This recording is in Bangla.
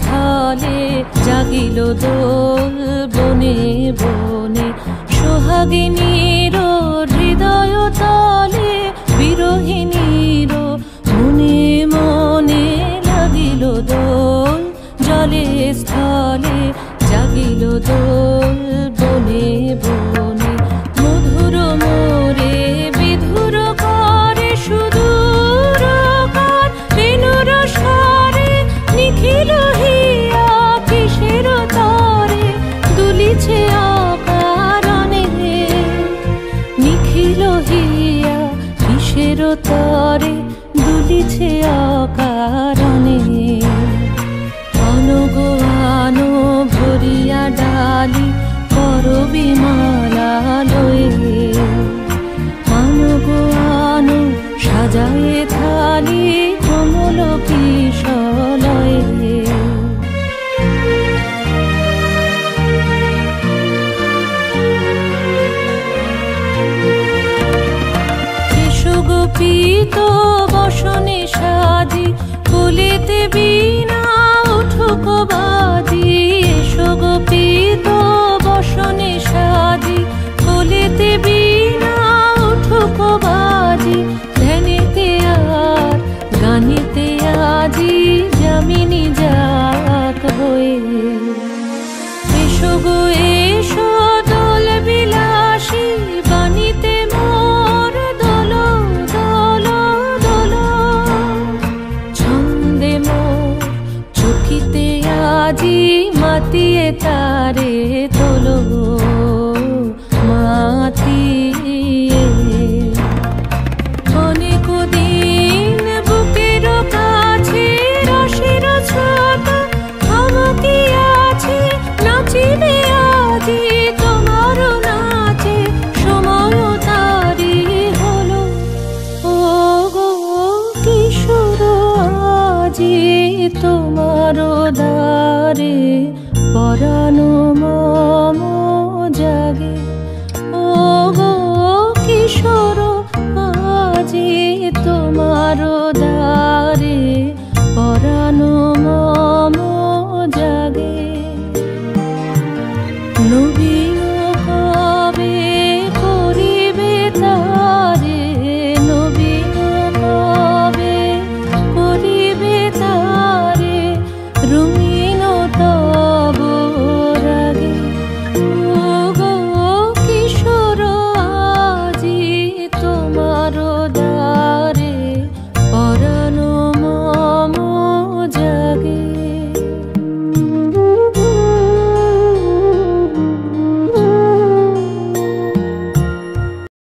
স্থলে জাগিল দোল বনে বনে সোহাগিনীর হৃদয় তলে বিরহিণীর মনে মনে লাগিল দোল জলে স্থলে জাগিল দোল বনে বনে মধুর মোরে বিধুর করে সুদূর কার বেণুর স্বরে নিখিল হিয়া কিসের তরে দুলিছে অকারণে নিখিল হিয়া কিসের তরে দুলিছে অকারণে অনুগো আনো ভরিয়া ডালি করবি মালা লয়ে অনুগো আনো সাজায়ে থালি কমল কিশলয়ে গোপীত বসনে সাজি কুলিতে বীণা উঠুক বাজি এসো গোপীত বসনে সাজি কুলিতে বীণা উঠুক বাজি ধ্যানেতে আর গানেতে আজি যামিনী যাক হয়ে এসো গো এসো দোল বিলাসী বাণীতে মোর দোল দোল দোল ছন্দে মোর চকিতে আজি মাতিয়ে তারে তোলো মাতিয়ে অনেক দিন বুকের কাছে রসের ছোট থমকি আছে নাচিবে আজি তোমার নাচে সময় তারি হলো ও গো কিশোর আজি তোমার দ্বারে পরানো মম জাগে ও গো কিশোর আজি তোমার দ্বারে